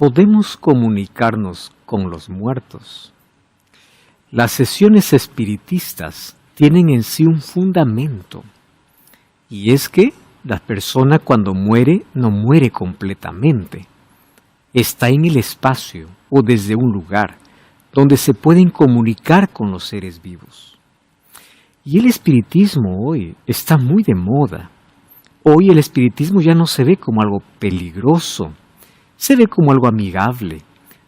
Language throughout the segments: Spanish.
podemos comunicarnos con los muertos. Las sesiones espiritistas tienen en sí un fundamento, y es que la persona cuando muere no muere completamente. Está en el espacio o desde un lugar donde se pueden comunicar con los seres vivos. Y el espiritismo hoy está muy de moda. Hoy el espiritismo ya no se ve como algo peligroso, se ve como algo amigable.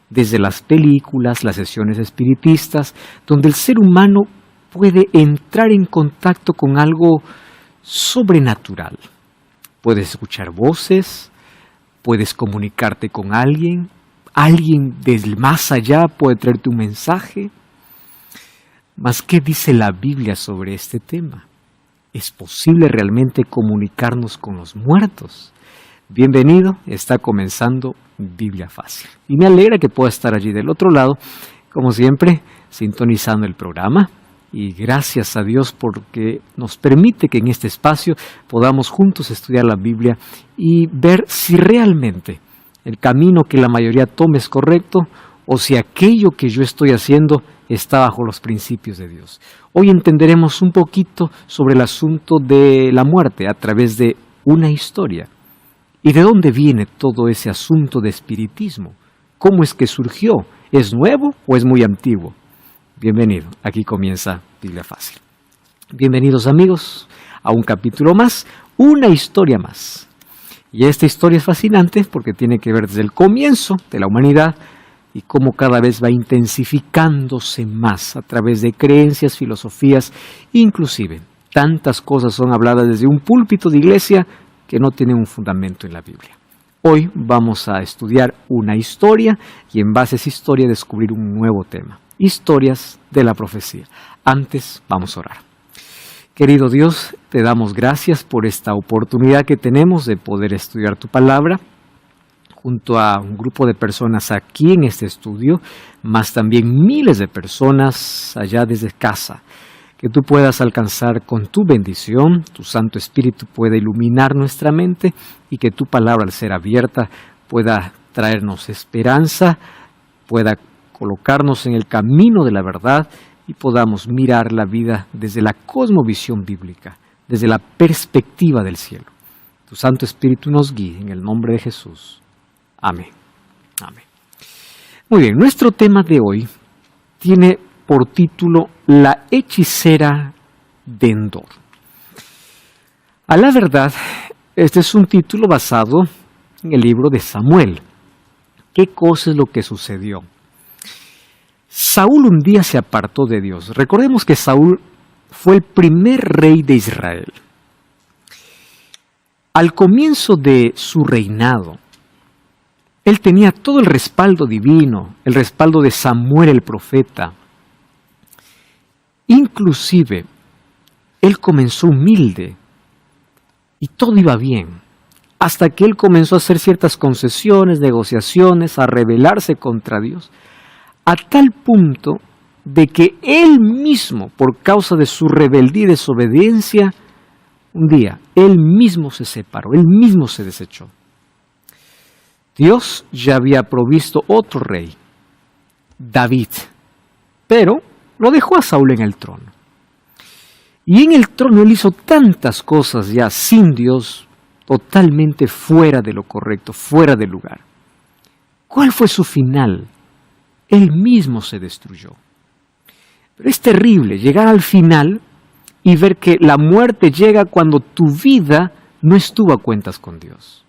Desde las películas, las sesiones espiritistas, donde el ser humano puede entrar en contacto con algo sobrenatural. Puedes escuchar voces, puedes comunicarte con alguien del más allá puede traerte un mensaje. Mas, ¿qué dice la Biblia sobre este tema? ¿Es posible realmente comunicarnos con los muertos? Bienvenido, está comenzando Biblia Fácil. Y me alegra que pueda estar allí del otro lado, como siempre, sintonizando el programa. Y gracias a Dios porque nos permite que en este espacio podamos juntos estudiar la Biblia y ver si realmente el camino que la mayoría tome es correcto o si aquello que yo estoy haciendo está bajo los principios de Dios. Hoy entenderemos un poquito sobre el asunto de la muerte a través de una historia. ¿Y de dónde viene todo ese asunto de espiritismo? ¿Cómo es que surgió? ¿Es nuevo o es muy antiguo? Bienvenido, aquí comienza Biblia Fácil. Bienvenidos amigos a un capítulo más, una historia más. Y esta historia es fascinante porque tiene que ver desde el comienzo de la humanidad y cómo cada vez va intensificándose más a través de creencias, filosofías, inclusive tantas cosas son habladas desde un púlpito de iglesia que no tienen un fundamento en la Biblia. Hoy vamos a estudiar una historia y en base a esa historia descubrir un nuevo tema. Historias de la profecía. Antes vamos a orar. Querido Dios, te damos gracias por esta oportunidad que tenemos de poder estudiar tu palabra junto a un grupo de personas aquí en este estudio, más también miles de personas allá desde casa. Que tú puedas alcanzar con tu bendición, tu Santo Espíritu pueda iluminar nuestra mente y que tu palabra al ser abierta pueda traernos esperanza, pueda colocarnos en el camino de la verdad y podamos mirar la vida desde la cosmovisión bíblica, desde la perspectiva del cielo. Tu Santo Espíritu nos guíe en el nombre de Jesús. Amén. Amén. Muy bien, nuestro tema de hoy tiene por título La hechicera de Endor. A la verdad, este es un título basado en el libro de Samuel. ¿Qué cosa es lo que sucedió? Saúl un día se apartó de Dios. Recordemos que Saúl fue el primer rey de Israel. Al comienzo de su reinado, él tenía todo el respaldo divino, el respaldo de Samuel el profeta. Inclusive, él comenzó humilde y todo iba bien, hasta que él comenzó a hacer ciertas concesiones, negociaciones, a rebelarse contra Dios, a tal punto de que él mismo, por causa de su rebeldía y desobediencia, un día, él mismo se separó, él mismo se desechó. Dios ya había provisto otro rey, David, pero lo dejó a Saúl en el trono. Y en el trono él hizo tantas cosas ya sin Dios, totalmente fuera de lo correcto, fuera del lugar. ¿Cuál fue su final? Él mismo se destruyó. Pero es terrible llegar al final y ver que la muerte llega cuando tu vida no estuvo a cuentas con Dios.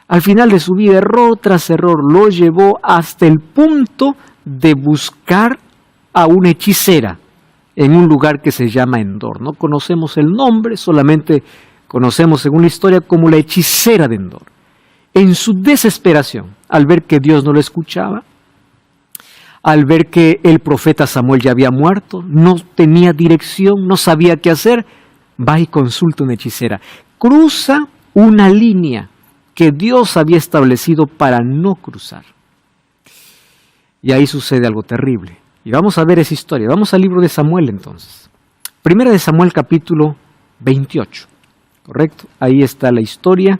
Al final de su vida, error tras error, lo llevó hasta el punto de buscar a una hechicera en un lugar que se llama Endor. No conocemos el nombre, solamente conocemos según la historia como la hechicera de Endor. En su desesperación, al ver que Dios no lo escuchaba, al ver que el profeta Samuel ya había muerto, no tenía dirección, no sabía qué hacer, va y consulta a una hechicera. Cruza una línea que Dios había establecido para no cruzar. Y ahí sucede algo terrible. Y vamos a ver esa historia. Vamos al libro de Samuel entonces. Primera de Samuel capítulo 28. ¿Correcto? Ahí está la historia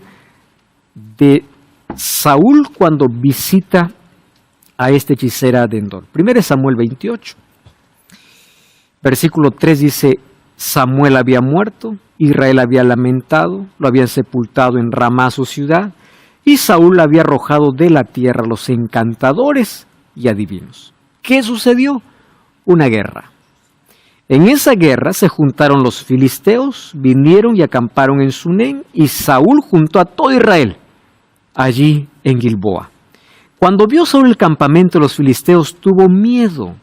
de Saúl cuando visita a esta hechicera de Endor. 1 Samuel 28. Versículo 3 dice, Samuel había muerto, Israel había lamentado, lo habían sepultado en Ramá su ciudad, y Saúl había arrojado de la tierra a los encantadores y adivinos. ¿Qué sucedió? Una guerra. En esa guerra se juntaron los filisteos, vinieron y acamparon en Sunem, y Saúl juntó a todo Israel allí en Gilboa. Cuando vio Saúl el campamento de los filisteos, tuvo miedo,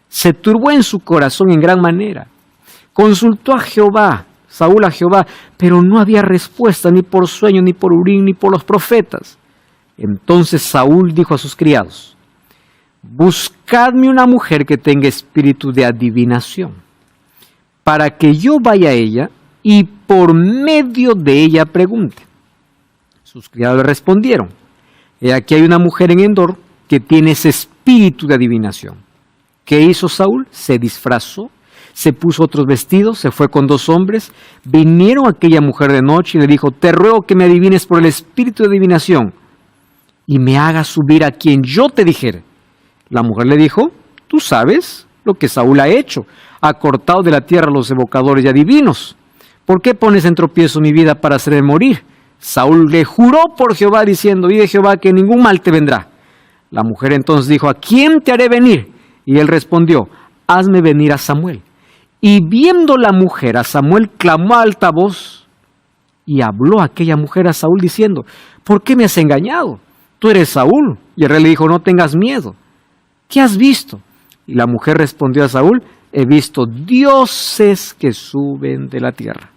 se turbó en su corazón en gran manera. Consultó a Jehová, Saúl a Jehová, pero no había respuesta ni por sueño, ni por Urim, ni por los profetas. Entonces Saúl dijo a sus criados, buscadme una mujer que tenga espíritu de adivinación, para que yo vaya a ella y por medio de ella pregunte. Sus criados le respondieron, he aquí hay una mujer en Endor que tiene ese espíritu de adivinación. ¿Qué hizo Saúl? Se disfrazó, se puso otros vestidos, se fue con 2 hombres, vinieron a aquella mujer de noche y le dijo, te ruego que me adivines por el espíritu de adivinación y me hagas subir a quien yo te dijere. La mujer le dijo, tú sabes lo que Saúl ha hecho, ha cortado de la tierra a los evocadores y adivinos. ¿Por qué pones en tropiezo mi vida para hacerme morir? Saúl le juró por Jehová diciendo, vive Jehová que ningún mal te vendrá. La mujer entonces dijo, ¿a quién te haré venir? Y él respondió, hazme venir a Samuel. Y viendo la mujer a Samuel, clamó a alta voz y habló aquella mujer a Saúl diciendo, ¿por qué me has engañado? Tú eres Saúl. Y el rey le dijo, no tengas miedo. ¿Qué has visto? Y la mujer respondió a Saúl, he visto dioses que suben de la tierra.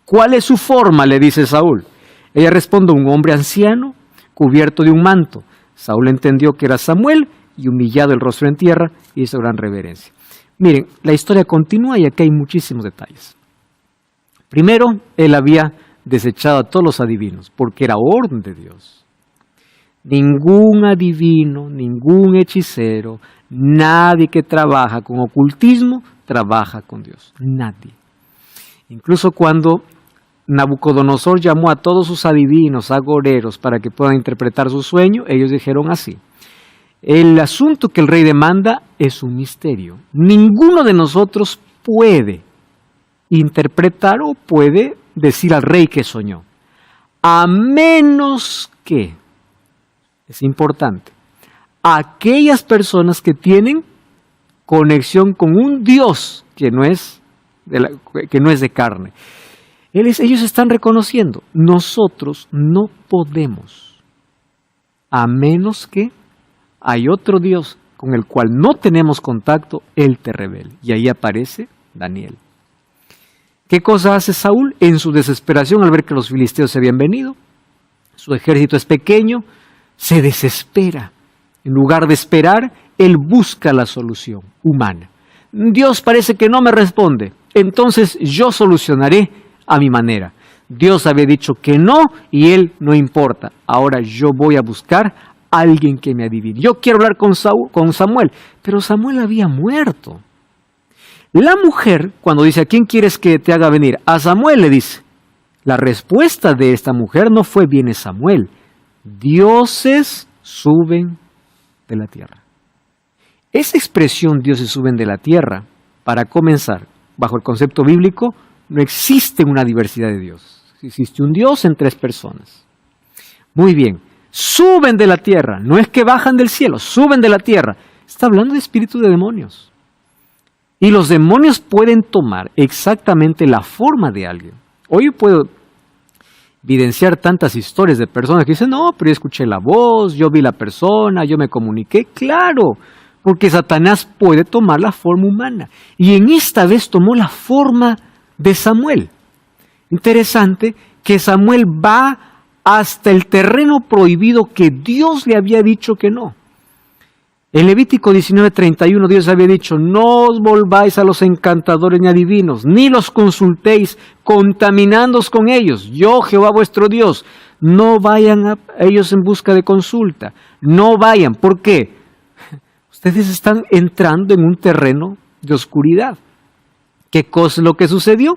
¿Cuál es su forma? Le dice Saúl. Ella responde, un hombre anciano, cubierto de un manto. Saúl entendió que era Samuel y humillado el rostro en tierra, hizo gran reverencia. Miren, la historia continúa y aquí hay muchísimos detalles. Primero, él había desechado a todos los adivinos, porque era orden de Dios. Ningún adivino, ningún hechicero, nadie que trabaja con ocultismo, trabaja con Dios. Nadie. Incluso cuando Nabucodonosor llamó a todos sus adivinos, agoreros, para que puedan interpretar su sueño, ellos dijeron así, el asunto que el rey demanda es un misterio. Ninguno de nosotros puede interpretar o puede decir al rey que soñó, a menos que, es importante, aquellas personas que tienen conexión con un Dios que no es de carne. Ellos están reconociendo, nosotros no podemos, a menos que hay otro Dios con el cual no tenemos contacto, Él te revela. Y ahí aparece Daniel. ¿Qué cosa hace Saúl? En su desesperación al ver que los filisteos se habían venido, su ejército es pequeño, se desespera. En lugar de esperar, él busca la solución humana. Dios parece que no me responde, entonces yo solucionaré a mi manera. Dios había dicho que no y él no importa. Ahora yo voy a buscar a alguien que me adivine. Yo quiero hablar con Samuel, pero Samuel había muerto. La mujer, cuando dice, ¿a quién quieres que te haga venir? A Samuel le dice. La respuesta de esta mujer no fue, viene Samuel. Dioses suben de la tierra. Esa expresión, dioses suben de la tierra, para comenzar, bajo el concepto bíblico, no existe una diversidad de dioses. Existe un Dios en 3 personas. Muy bien, suben de la tierra, no es que bajan del cielo, suben de la tierra. Está hablando de espíritus de demonios. Y los demonios pueden tomar exactamente la forma de alguien. Hoy puedo evidenciar tantas historias de personas que dicen, no, pero yo escuché la voz, yo vi la persona, yo me comuniqué. Claro, porque Satanás puede tomar la forma humana. Y en esta vez tomó la forma de Samuel. Interesante que Samuel va hasta el terreno prohibido que Dios le había dicho que no. En Levítico 19:31 Dios había dicho, no os volváis a los encantadores ni adivinos, ni los consultéis, contaminándoos con ellos. Yo, Jehová vuestro Dios, no vayan a ellos en busca de consulta. No vayan. ¿Por qué? Ustedes están entrando en un terreno de oscuridad. ¿Qué cosa es lo que sucedió?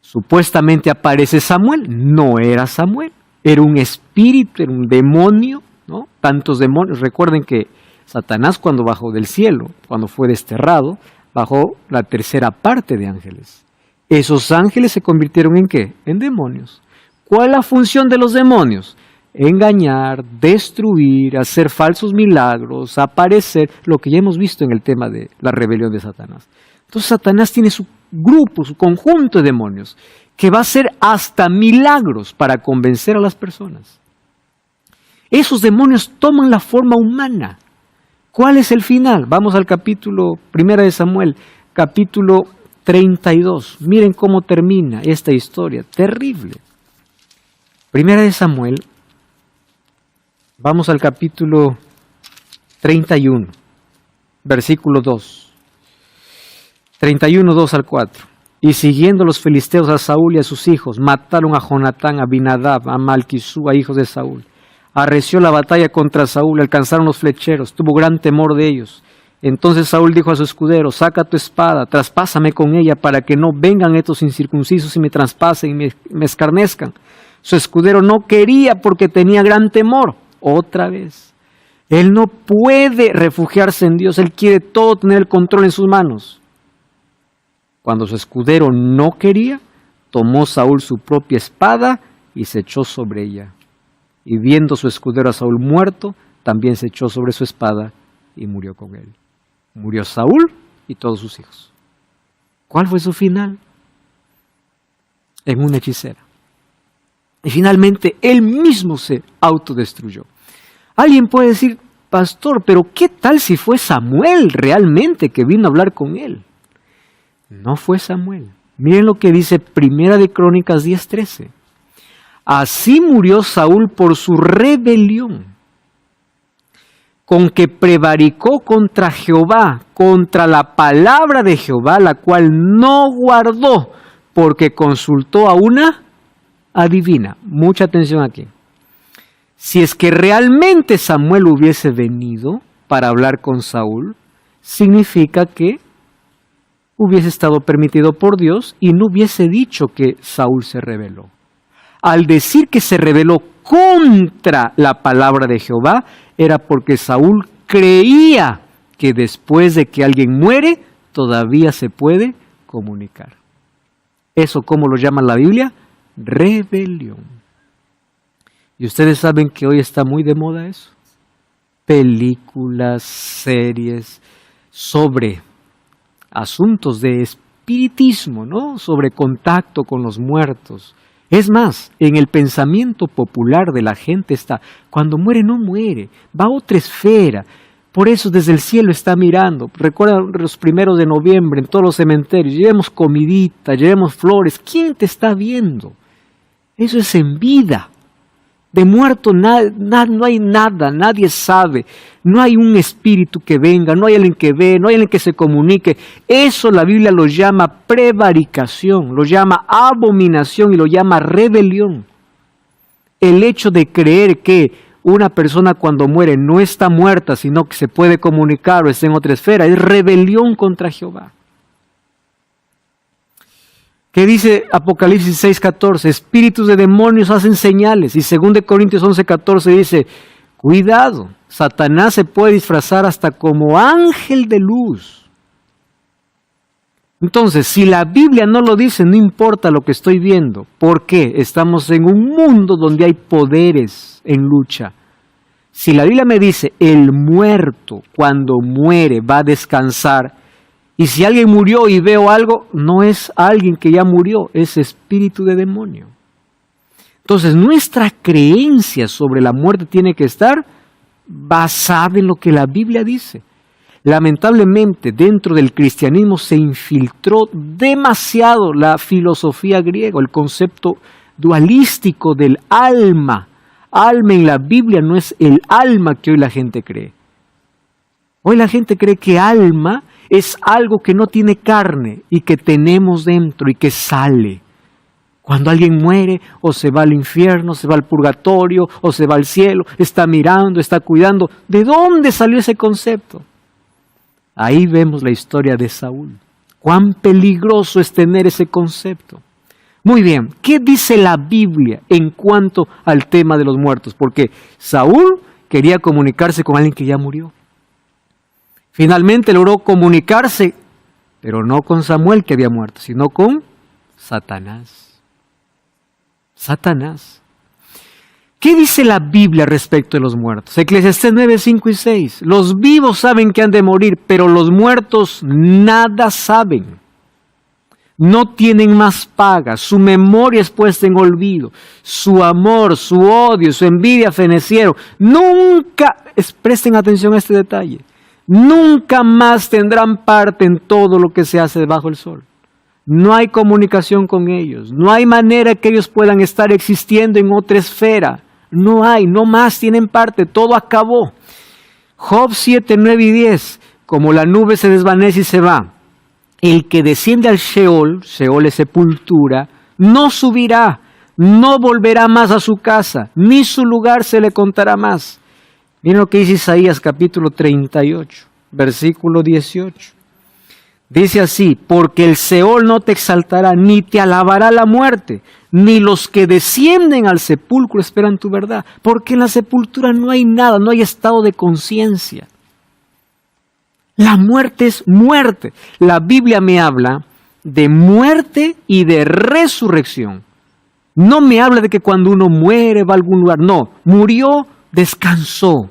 Supuestamente aparece Samuel. No era Samuel. era un espíritu, era un demonio, ¿no? Tantos demonios. Recuerden que Satanás, cuando bajó del cielo, cuando fue desterrado, bajó la tercera parte de ángeles. Esos ángeles se convirtieron ¿en qué? En demonios. ¿Cuál es la función de los demonios? Engañar, destruir, hacer falsos milagros, aparecer, lo que ya hemos visto en el tema de la rebelión de Satanás. Entonces Satanás tiene su grupo, su conjunto de demonios, que va a hacer hasta milagros para convencer a las personas. Esos demonios toman la forma humana. ¿Cuál es el final? Vamos al capítulo 1 de Samuel, capítulo 32. Miren cómo termina esta historia, terrible. 1 de Samuel, vamos al capítulo 31, versículo 2. 31, 2 al 4. Y siguiendo los filisteos a Saúl y a sus hijos, mataron a Jonatán, a Abinadab, a Malquisú, a hijos de Saúl. Arreció la batalla contra Saúl, alcanzaron los flecheros, tuvo gran temor de ellos. Entonces Saúl dijo a su escudero, saca tu espada, traspásame con ella para que no vengan estos incircuncisos y me traspasen y me escarnezcan. Su escudero no quería porque tenía gran temor. Otra vez, él no puede refugiarse en Dios, él quiere todo tener el control en sus manos. Cuando su escudero no quería, tomó Saúl su propia espada y se echó sobre ella. Y viendo su escudero a Saúl muerto, también se echó sobre su espada y murió con él. Murió Saúl y todos sus hijos. ¿Cuál fue su final? En una hechicera. Y finalmente él mismo se autodestruyó. Alguien puede decir, pastor, pero ¿qué tal si fue Samuel realmente que vino a hablar con él? No fue Samuel. Miren lo que dice 1 de Crónicas 10:13. Así murió Saúl por su rebelión, con que prevaricó contra Jehová, contra la palabra de Jehová, la cual no guardó, porque consultó a una adivina. Mucha atención aquí. Si es que realmente Samuel hubiese venido para hablar con Saúl, significa que hubiese estado permitido por Dios y no hubiese dicho que Saúl se rebeló. Al decir que se rebeló contra la palabra de Jehová, era porque Saúl creía que después de que alguien muere, todavía se puede comunicar. ¿Eso cómo lo llama la Biblia? Rebelión. Y ustedes saben que hoy está muy de moda eso. Películas, series sobre asuntos de espiritismo, ¿no? Sobre contacto con los muertos. Es más, en el pensamiento popular de la gente está, cuando muere no muere, va a otra esfera. Por eso desde el cielo está mirando. Recuerdan los 1 de noviembre en todos los cementerios, llevemos comidita, llevemos flores. ¿Quién te está viendo? Eso es en vida. De muerto no hay nada, nadie sabe. No hay un espíritu que venga, no hay alguien que ve, no hay alguien que se comunique. Eso la Biblia lo llama prevaricación, lo llama abominación y lo llama rebelión. El hecho de creer que una persona cuando muere no está muerta, sino que se puede comunicar o está en otra esfera, es rebelión contra Jehová. ¿Qué dice Apocalipsis 6:14? Espíritus de demonios hacen señales. Y 2 Corintios 11:14 dice, cuidado, Satanás se puede disfrazar hasta como ángel de luz. Entonces, si la Biblia no lo dice, no importa lo que estoy viendo. ¿Por qué? Estamos en un mundo donde hay poderes en lucha. Si la Biblia me dice, el muerto cuando muere va a descansar, y si alguien murió y veo algo, no es alguien que ya murió, es espíritu de demonio. Entonces, nuestra creencia sobre la muerte tiene que estar basada en lo que la Biblia dice. Lamentablemente, dentro del cristianismo se infiltró demasiado la filosofía griega, el concepto dualístico del alma. Alma en la Biblia no es el alma que hoy la gente cree. Hoy la gente cree que alma es algo que no tiene carne y que tenemos dentro y que sale. Cuando alguien muere o se va al infierno, se va al purgatorio o se va al cielo, está mirando, está cuidando. ¿De dónde salió ese concepto? Ahí vemos la historia de Saúl. Cuán peligroso es tener ese concepto. Muy bien, ¿qué dice la Biblia en cuanto al tema de los muertos? Porque Saúl quería comunicarse con alguien que ya murió. Finalmente logró comunicarse, pero no con Samuel que había muerto, sino con Satanás. Satanás. ¿Qué dice la Biblia respecto de los muertos? Eclesiastés 9, 5 y 6. Los vivos saben que han de morir, pero los muertos nada saben. No tienen más paga, su memoria es puesta en olvido, su amor, su odio, su envidia fenecieron. Nunca, presten atención a este detalle, nunca más tendrán parte en todo lo que se hace debajo del sol. No hay comunicación con ellos, no hay manera que ellos puedan estar existiendo en otra esfera. No hay, no más tienen parte, todo acabó. Job 7, 9 y 10, como la nube se desvanece y se va. El que desciende al Sheol, Sheol es sepultura, no subirá, no volverá más a su casa, ni su lugar se le contará más. Miren lo que dice Isaías capítulo 38, versículo 18. Dice así, porque el Sheol no te exaltará, ni te alabará la muerte, ni los que descienden al sepulcro esperan tu verdad, porque en la sepultura no hay nada, no hay estado de conciencia. La muerte es muerte. La Biblia me habla de muerte y de resurrección. No me habla de que cuando uno muere va a algún lugar. No, murió, descansó.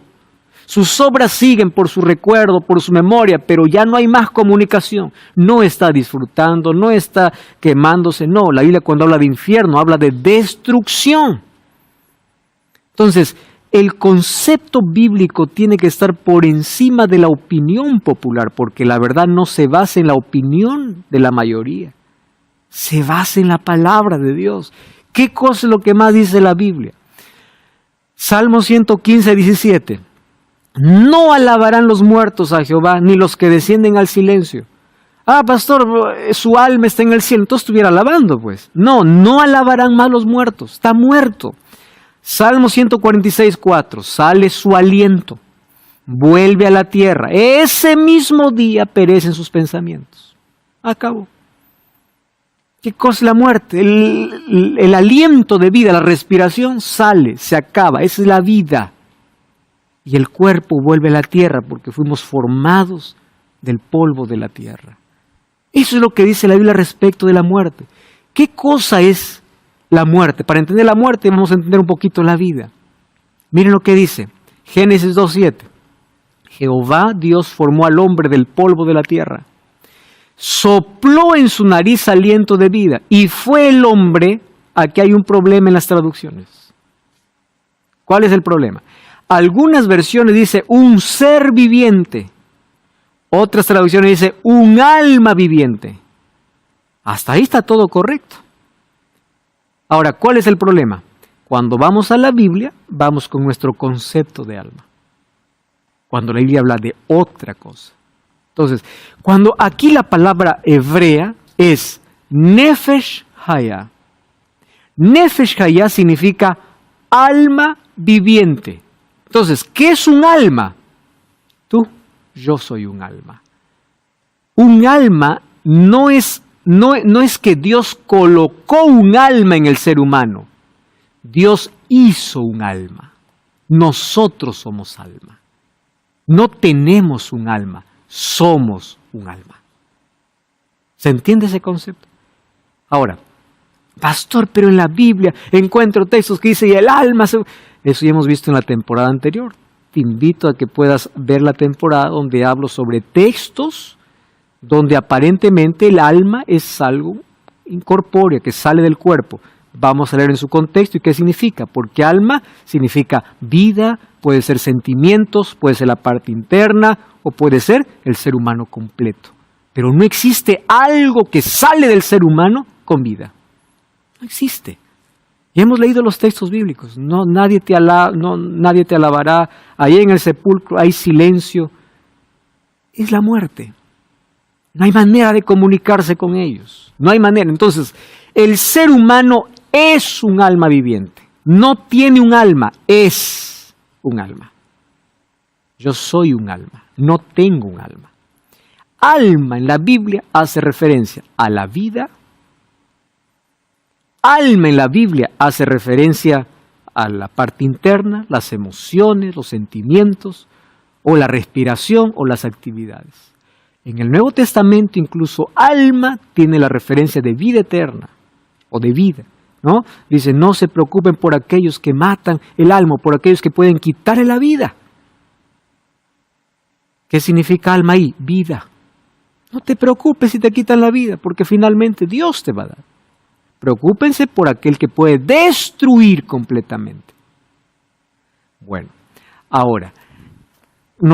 Sus obras siguen por su recuerdo, por su memoria, pero ya no hay más comunicación. No está disfrutando, no está quemándose. No, la Biblia cuando habla de infierno habla de destrucción. Entonces, el concepto bíblico tiene que estar por encima de la opinión popular, porque la verdad no se basa en la opinión de la mayoría, se basa en la palabra de Dios. ¿Qué cosa es lo que más dice la Biblia? Salmo 115, 17. No alabarán los muertos a Jehová, ni los que descienden al silencio. Ah, pastor, su alma está en el cielo, entonces estuviera alabando, pues. No, no alabarán más los muertos, está muerto. Salmo 146, 4, sale su aliento, vuelve a la tierra, ese mismo día perecen sus pensamientos. Acabó. ¿Qué cosa es la muerte? El aliento de vida, la respiración sale, se acaba, esa es la vida. Y el cuerpo vuelve a la tierra porque fuimos formados del polvo de la tierra. Eso es lo que dice la Biblia respecto de la muerte. ¿Qué cosa es la muerte? Para entender la muerte vamos a entender un poquito la vida. Miren lo que dice Génesis 2:7. Jehová Dios formó al hombre del polvo de la tierra, sopló en su nariz aliento de vida y fue el hombre. Aquí hay un problema en las traducciones. ¿Cuál es el problema? Algunas versiones dice un ser viviente, otras traducciones dice un alma viviente. Hasta ahí está todo correcto. Ahora, ¿cuál es el problema? Cuando vamos a la Biblia, vamos con nuestro concepto de alma. Cuando la Biblia habla de otra cosa. Entonces, cuando aquí la palabra hebrea es Nefesh Hayah. Nefesh Hayah significa alma viviente. Entonces, ¿qué es un alma? Tú, yo soy un alma. Un alma no es que Dios colocó un alma en el ser humano. Dios hizo un alma. Nosotros somos alma. No tenemos un alma, somos un alma. ¿Se entiende ese concepto? Ahora, pastor, pero en la Biblia encuentro textos que dicen y el alma se... Eso ya hemos visto en la temporada anterior. Te invito a que puedas ver la temporada donde hablo sobre textos donde aparentemente el alma es algo incorpóreo, que sale del cuerpo. Vamos a leer en su contexto y qué significa, porque alma significa vida, puede ser sentimientos, puede ser la parte interna o puede ser el ser humano completo. Pero no existe algo que sale del ser humano con vida. No existe. Y hemos leído los textos bíblicos. Nadie te alabará. Ahí en el sepulcro hay silencio. Es la muerte. No hay manera de comunicarse con ellos. No hay manera. Entonces, el ser humano es un alma viviente. No tiene un alma, es un alma. Yo soy un alma, no tengo un alma. Alma en la Biblia hace referencia a la vida, Alma en la Biblia hace referencia a la parte interna, las emociones, los sentimientos, o la respiración o las actividades. En el Nuevo Testamento incluso alma tiene la referencia de vida eterna o de vida, ¿no? Dice, no se preocupen por aquellos que matan el alma, por aquellos que pueden quitarle la vida. ¿Qué significa alma ahí? Vida. No te preocupes si te quitan la vida, porque finalmente Dios te va a dar. Preocúpense por aquel que puede destruir completamente. Bueno, ahora,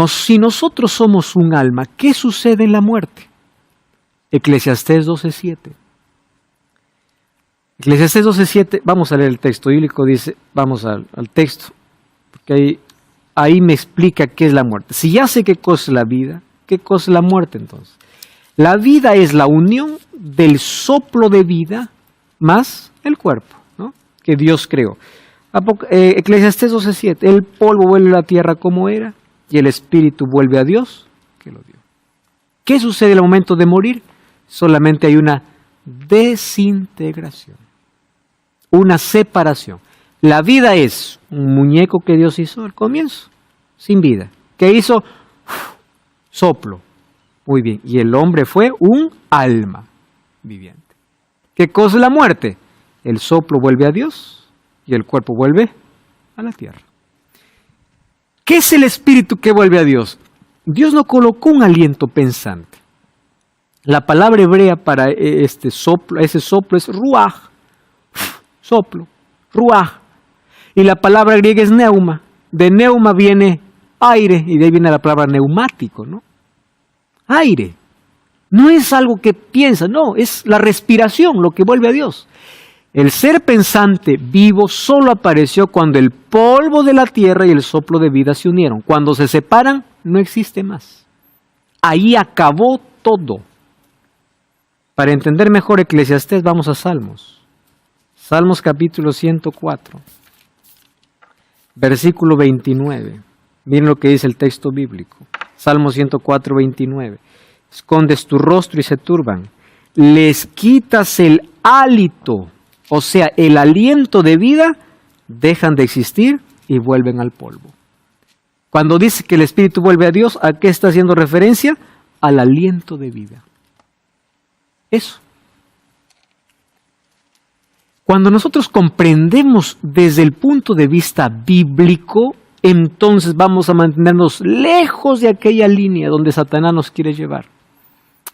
si nosotros somos un alma, ¿qué sucede en la muerte? Eclesiastés 12:7. Eclesiastés 12:7, vamos a leer el texto bíblico, dice, vamos al texto, porque ahí me explica qué es la muerte. Si ya sé qué cosa es la vida, ¿qué cosa es la muerte entonces? La vida es la unión del soplo de vida más el cuerpo, ¿no?, que Dios creó. Eclesiastés 12:7, el polvo vuelve a la tierra como era, y el espíritu vuelve a Dios que lo dio. ¿Qué sucede en el momento de morir? Solamente hay una desintegración, una separación. La vida es un muñeco que Dios hizo al comienzo, sin vida. ¿Qué hizo? Soplo. Muy bien. Y el hombre fue un alma viviente. ¿Qué cosa es la muerte? El soplo vuelve a Dios y el cuerpo vuelve a la tierra. ¿Qué es el espíritu que vuelve a Dios? Dios no colocó un aliento pensante. La palabra hebrea para ese soplo es ruaj, soplo, ruaj. Y la palabra griega es neuma. De neuma viene aire y de ahí viene la palabra neumático, ¿no? Aire. No es algo que piensa, no, es la respiración lo que vuelve a Dios. El ser pensante vivo solo apareció cuando el polvo de la tierra y el soplo de vida se unieron. Cuando se separan, no existe más. Ahí acabó todo. Para entender mejor Eclesiastés, vamos a Salmos. Salmos capítulo 104, versículo 29. Miren lo que dice el texto bíblico. Salmos 104, 29. Escondes tu rostro y se turban. Les quitas el hálito, o sea, el aliento de vida, dejan de existir y vuelven al polvo. Cuando dice que el espíritu vuelve a Dios, ¿a qué está haciendo referencia? Al aliento de vida. Eso. Cuando nosotros comprendemos desde el punto de vista bíblico, entonces vamos a mantenernos lejos de aquella línea donde Satanás nos quiere llevar.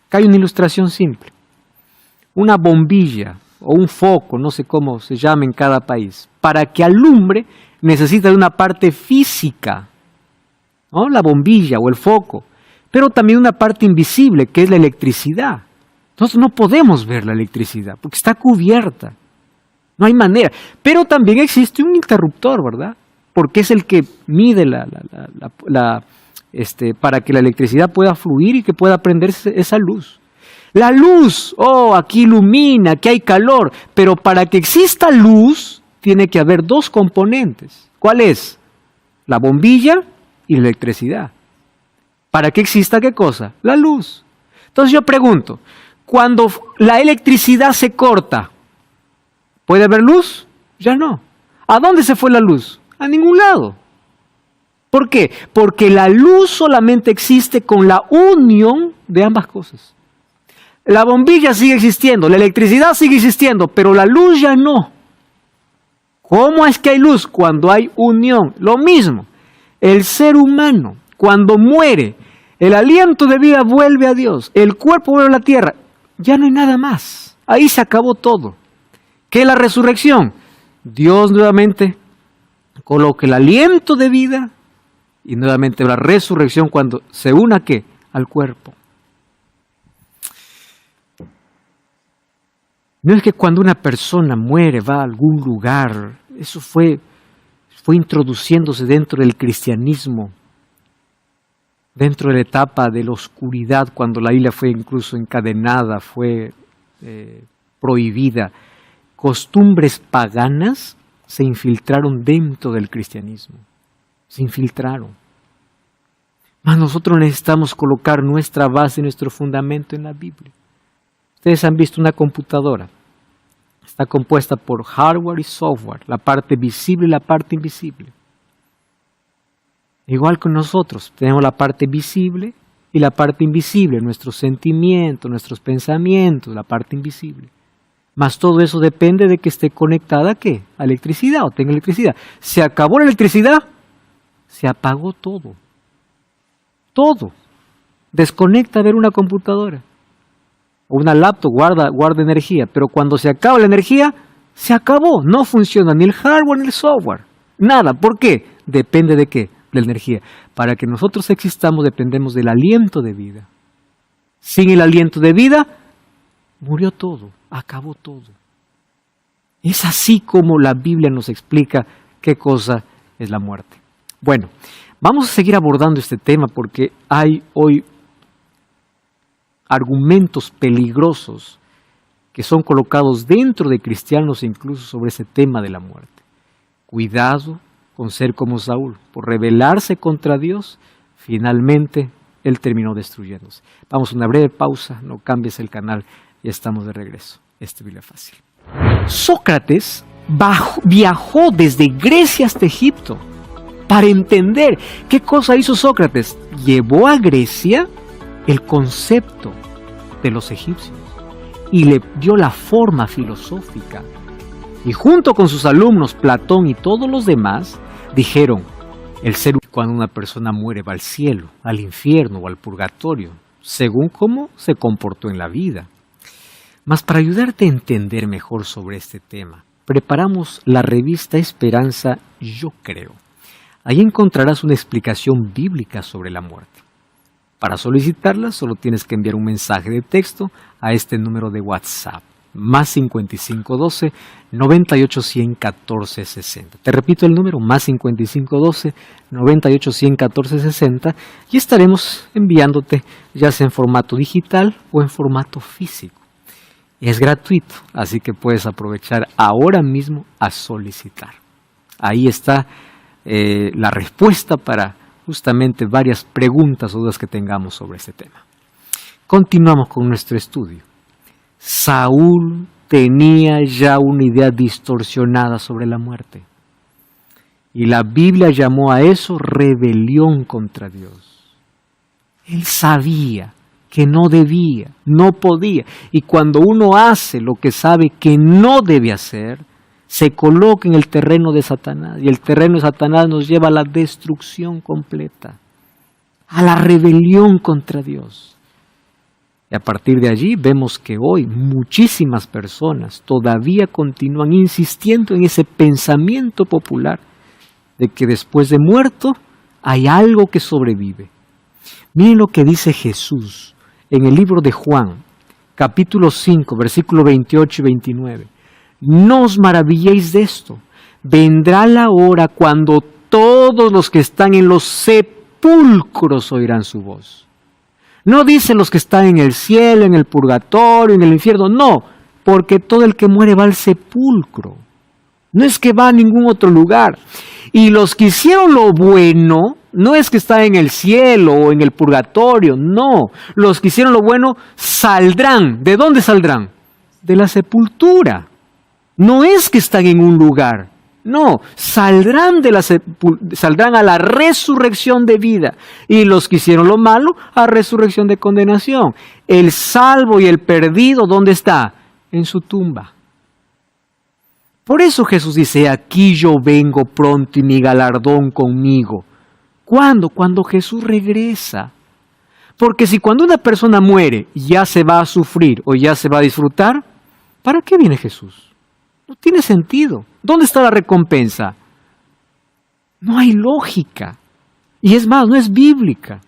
Acá hay una ilustración simple. Una bombilla o un foco, no sé cómo se llama en cada país, para que alumbre necesita de una parte física, ¿no?, la bombilla o el foco, pero también una parte invisible que es la electricidad. Entonces no podemos ver la electricidad porque está cubierta, no hay manera. Pero también existe un interruptor, ¿verdad? Porque es el que mide para que la electricidad pueda fluir y que pueda prenderse esa luz. La luz, aquí ilumina, aquí hay calor, pero para que exista luz tiene que haber dos componentes. ¿Cuál es? La bombilla y la electricidad. ¿Para que exista qué cosa? La luz. Entonces yo pregunto, cuando la electricidad se corta, ¿puede haber luz? Ya no. ¿A dónde se fue la luz? A ningún lado. ¿Por qué? Porque la luz solamente existe con la unión de ambas cosas. La bombilla sigue existiendo, la electricidad sigue existiendo, pero la luz ya no. ¿Cómo es que hay luz? Cuando hay unión. Lo mismo, el ser humano, cuando muere, el aliento de vida vuelve a Dios, el cuerpo vuelve a la tierra, ya no hay nada más. Ahí se acabó todo. ¿Qué es la resurrección? Dios nuevamente coloca el aliento de vida y nuevamente la resurrección cuando se una ¿qué? Al cuerpo. No es que cuando una persona muere va a algún lugar, eso fue introduciéndose dentro del cristianismo, dentro de la etapa de la oscuridad, cuando la isla fue incluso encadenada, fue prohibida. Costumbres paganas se infiltraron dentro del cristianismo, se infiltraron. Mas nosotros necesitamos colocar nuestra base, nuestro fundamento en la Biblia. Ustedes han visto una computadora. Está compuesta por hardware y software, la parte visible y la parte invisible. Igual que nosotros, tenemos la parte visible y la parte invisible, nuestros sentimientos, nuestros pensamientos, la parte invisible. Mas todo eso depende de que esté conectada ¿a qué? A electricidad o tenga electricidad. Se acabó la electricidad, se apagó todo. Todo. Desconecta a ver una computadora o una laptop, guarda energía, pero cuando se acaba la energía, se acabó. No funciona ni el hardware ni el software. Nada. ¿Por qué? Depende de qué? De la energía. Para que nosotros existamos dependemos del aliento de vida. Sin el aliento de vida, murió todo, acabó todo. Es así como la Biblia nos explica qué cosa es la muerte. Bueno, vamos a seguir abordando este tema porque hay hoy argumentos peligrosos que son colocados dentro de cristianos incluso sobre ese tema de la muerte. Cuidado con ser como Saúl, por rebelarse contra Dios, finalmente él terminó destruyéndose. Vamos a una breve pausa, no cambies el canal, ya estamos de regreso. Biblia Fácil. Sócrates viajó desde Grecia hasta Egipto para entender qué cosa hizo Sócrates. Llevó a Grecia el concepto de los egipcios y le dio la forma filosófica. Y junto con sus alumnos, Platón y todos los demás, dijeron, el ser humano cuando una persona muere va al cielo, al infierno o al purgatorio, según cómo se comportó en la vida. Mas para ayudarte a entender mejor sobre este tema, preparamos la revista Esperanza Yo Creo. Ahí encontrarás una explicación bíblica sobre la muerte. Para solicitarla solo tienes que enviar un mensaje de texto a este número de WhatsApp, más 5512 98 100 14 60. Te repito el número, más 5512 98 100 14 60, y estaremos enviándote ya sea en formato digital o en formato físico. Es gratuito, así que puedes aprovechar ahora mismo a solicitar. Ahí está la respuesta para justamente varias preguntas o dudas que tengamos sobre este tema. Continuamos con nuestro estudio. Saúl tenía ya una idea distorsionada sobre la muerte. Y la Biblia llamó a eso rebelión contra Dios. Él sabía que no debía, no podía. Y cuando uno hace lo que sabe que no debe hacer, se coloca en el terreno de Satanás. Y el terreno de Satanás nos lleva a la destrucción completa, a la rebelión contra Dios. Y a partir de allí vemos que hoy muchísimas personas todavía continúan insistiendo en ese pensamiento popular de que después de muerto hay algo que sobrevive. Miren lo que dice Jesús en el libro de Juan, capítulo 5, versículo 28 y 29. No os maravilléis de esto. Vendrá la hora cuando todos los que están en los sepulcros oirán su voz. No dice los que están en el cielo, en el purgatorio, en el infierno. No, porque todo el que muere va al sepulcro. No es que va a ningún otro lugar. Y los que hicieron lo bueno, no es que están en el cielo o en el purgatorio, no. Los que hicieron lo bueno saldrán. ¿De dónde saldrán? De la sepultura. No es que están en un lugar, no. Saldrán a la resurrección de vida. Y los que hicieron lo malo, a resurrección de condenación. El salvo y el perdido, ¿dónde está? En su tumba. Por eso Jesús dice, aquí yo vengo pronto y mi galardón conmigo. ¿Cuándo? Cuando Jesús regresa. Porque si cuando una persona muere ya se va a sufrir o ya se va a disfrutar, ¿para qué viene Jesús? No tiene sentido. ¿Dónde está la recompensa? No hay lógica. Y es más, no es bíblica.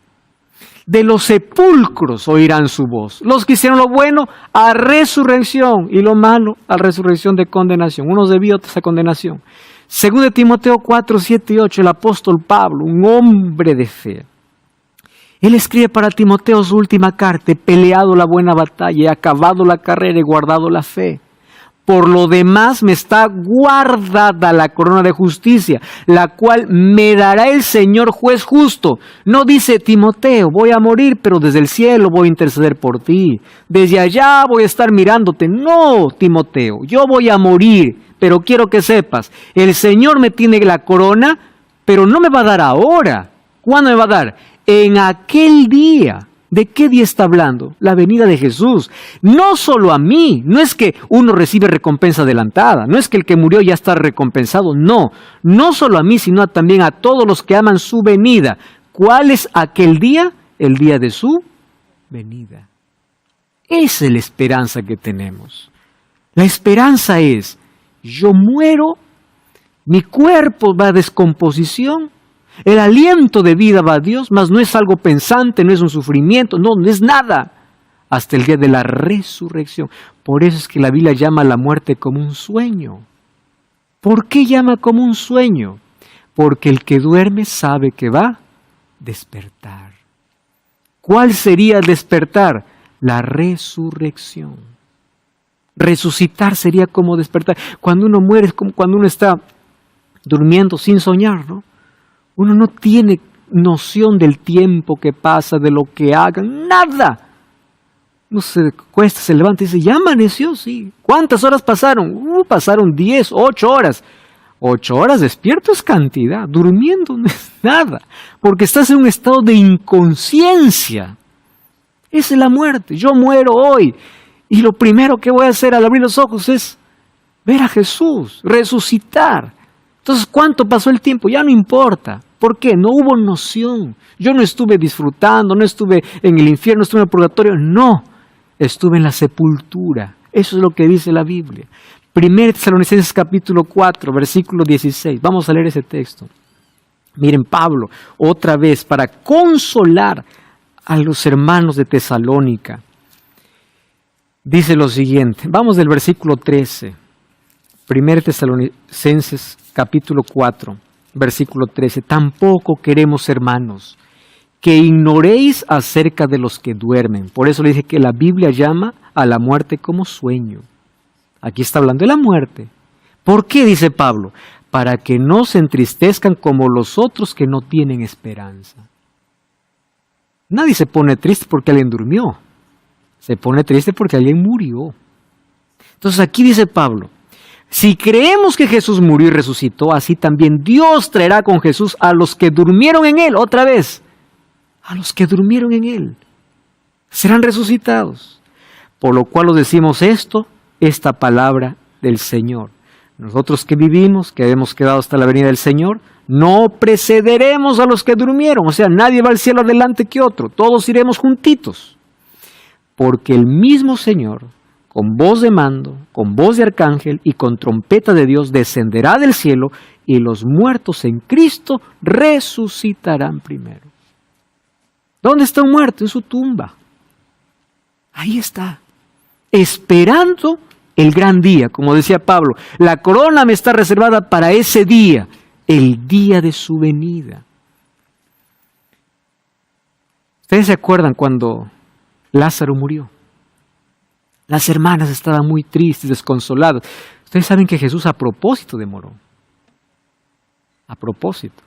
De los sepulcros oirán su voz. Los que hicieron lo bueno a resurrección y lo malo a resurrección de condenación. Unos de vida, otros a condenación. Según de Timoteo 4, 7 y 8, el apóstol Pablo, un hombre de fe, él escribe para Timoteo su última carta: he peleado la buena batalla, he acabado la carrera, he guardado la fe. Por lo demás me está guardada la corona de justicia, la cual me dará el Señor juez justo. No dice Timoteo, voy a morir, pero desde el cielo voy a interceder por ti. Desde allá voy a estar mirándote. No, Timoteo, yo voy a morir, pero quiero que sepas, el Señor me tiene la corona, pero no me va a dar ahora. ¿Cuándo me va a dar? En aquel día. ¿De qué día está hablando? La venida de Jesús. No solo a mí, no es que uno recibe recompensa adelantada, no es que el que murió ya está recompensado, no. No solo a mí, sino también a todos los que aman su venida. ¿Cuál es aquel día? El día de su venida. Esa es la esperanza que tenemos. La esperanza es, yo muero, mi cuerpo va a descomposición, el aliento de vida va a Dios, mas no es algo pensante, no es un sufrimiento, no es nada, hasta el día de la resurrección. Por eso es que la Biblia llama a la muerte como un sueño. ¿Por qué llama como un sueño? Porque el que duerme sabe que va a despertar. ¿Cuál sería el despertar? La resurrección. Resucitar sería como despertar. Cuando uno muere es como cuando uno está durmiendo sin soñar, ¿no? Uno no tiene noción del tiempo que pasa, de lo que hagan, nada. Uno se cuesta, se levanta y dice, ¿ya amaneció? Sí. ¿Cuántas horas pasaron? Pasaron 10, 8 horas. 8 horas despierto es cantidad, durmiendo no es nada, porque estás en un estado de inconsciencia. Esa es la muerte. Yo muero hoy y lo primero que voy a hacer al abrir los ojos es ver a Jesús, resucitar. Entonces, ¿cuánto pasó el tiempo? Ya no importa. ¿Por qué? No hubo noción. Yo no estuve disfrutando, no estuve en el infierno, no estuve en el purgatorio. No, estuve en la sepultura. Eso es lo que dice la Biblia. 1 Tesalonicenses capítulo 4, versículo 16. Vamos a leer ese texto. Miren, Pablo, otra vez, para consolar a los hermanos de Tesalónica, dice lo siguiente. Vamos del versículo 13. 1 Tesalonicenses capítulo 4, versículo 13. Tampoco queremos, hermanos, que ignoréis acerca de los que duermen. Por eso le dije que la Biblia llama a la muerte como sueño. Aquí está hablando de la muerte. ¿Por qué? Dice Pablo. Para que no se entristezcan como los otros que no tienen esperanza. Nadie se pone triste porque alguien durmió. Se pone triste porque alguien murió. Entonces aquí dice Pablo, si creemos que Jesús murió y resucitó, así también Dios traerá con Jesús a los que durmieron en Él, otra vez, a los que durmieron en Él, serán resucitados. Por lo cual os decimos esta palabra del Señor. Nosotros que vivimos, que hemos quedado hasta la venida del Señor, no precederemos a los que durmieron, o sea, nadie va al cielo adelante que otro, todos iremos juntitos, porque el mismo Señor, con voz de mando, con voz de arcángel y con trompeta de Dios descenderá del cielo y los muertos en Cristo resucitarán primero. ¿Dónde está un muerto? En su tumba. Ahí está, esperando el gran día. Como decía Pablo, la corona me está reservada para ese día, el día de su venida. ¿Ustedes se acuerdan cuando Lázaro murió? Las hermanas estaban muy tristes, desconsoladas. Ustedes saben que Jesús a propósito demoró. A propósito.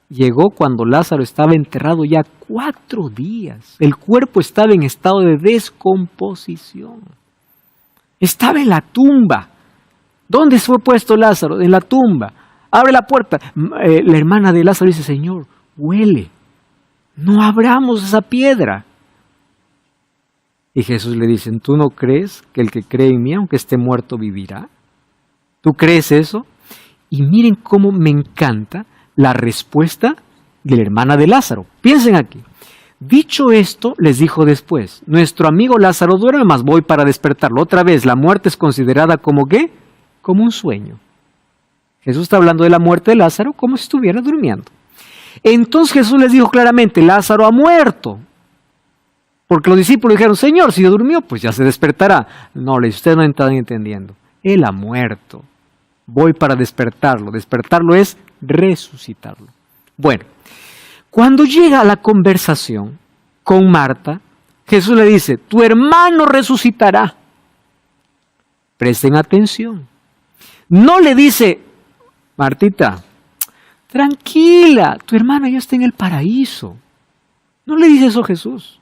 Llegó cuando Lázaro estaba enterrado ya 4 días. El cuerpo estaba en estado de descomposición. Estaba en la tumba. ¿Dónde fue puesto Lázaro? En la tumba. Abre la puerta. La hermana de Lázaro dice, Señor, huele. No abramos esa piedra. Y Jesús le dice, ¿tú no crees que el que cree en mí, aunque esté muerto, vivirá? ¿Tú crees eso? Y miren cómo me encanta la respuesta de la hermana de Lázaro. Piensen aquí. Dicho esto, les dijo después, nuestro amigo Lázaro duerme, mas voy para despertarlo. Otra vez, la muerte es considerada como ¿qué? Como un sueño. Jesús está hablando de la muerte de Lázaro como si estuviera durmiendo. Entonces Jesús les dijo claramente, Lázaro ha muerto. Porque los discípulos dijeron, Señor, si durmió, pues ya se despertará. No, ustedes no están entendiendo. Él ha muerto. Voy para despertarlo. Despertarlo es resucitarlo. Bueno, cuando llega a la conversación con Marta, Jesús le dice, tu hermano resucitará. Presten atención. No le dice, Martita, tranquila, tu hermano ya está en el paraíso. No le dice eso Jesús.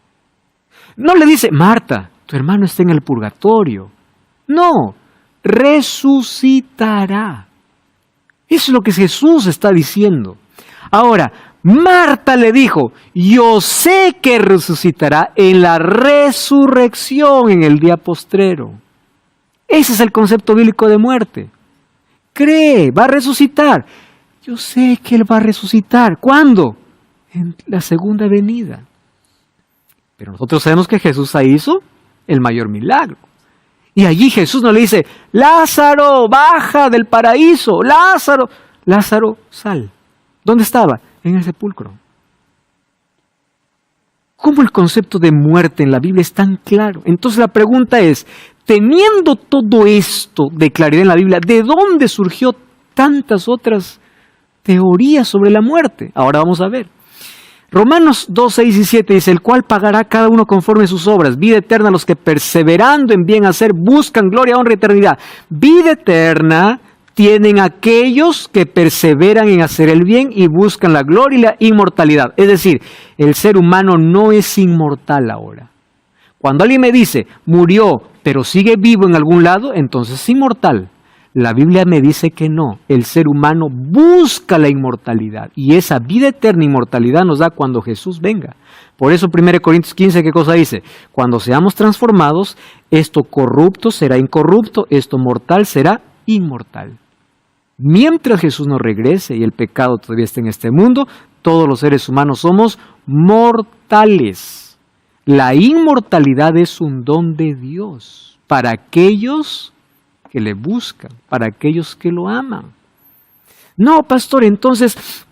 No le dice, Marta, tu hermano está en el purgatorio. No, resucitará. Eso es lo que Jesús está diciendo. Ahora, Marta le dijo, yo sé que resucitará en la resurrección en el día postrero. Ese es el concepto bíblico de muerte. Cree, va a resucitar. Yo sé que Él va a resucitar. ¿Cuándo? En la segunda venida. Pero nosotros sabemos que Jesús ahí hizo el mayor milagro. Y allí Jesús no le dice, Lázaro, baja del paraíso. Lázaro, sal. ¿Dónde estaba? En el sepulcro. ¿Cómo el concepto de muerte en la Biblia es tan claro? Entonces la pregunta es, teniendo todo esto de claridad en la Biblia, ¿de dónde surgió tantas otras teorías sobre la muerte? Ahora vamos a ver. Romanos 2, 6 y 7 dice, el cual pagará cada uno conforme sus obras, vida eterna a los que perseverando en bien hacer buscan gloria, honra y eternidad. Vida eterna tienen aquellos que perseveran en hacer el bien y buscan la gloria y la inmortalidad. Es decir, el ser humano no es inmortal ahora. Cuando alguien me dice, murió, pero sigue vivo en algún lado, entonces es inmortal. La Biblia me dice que no, el ser humano busca la inmortalidad y esa vida eterna inmortalidad nos da cuando Jesús venga. Por eso 1 Corintios 15, ¿qué cosa dice? Cuando seamos transformados, esto corrupto será incorrupto, esto mortal será inmortal. Mientras Jesús no regrese y el pecado todavía esté en este mundo, todos los seres humanos somos mortales. La inmortalidad es un don de Dios para aquellos que le buscan, para aquellos que lo aman. No, pastor, entonces,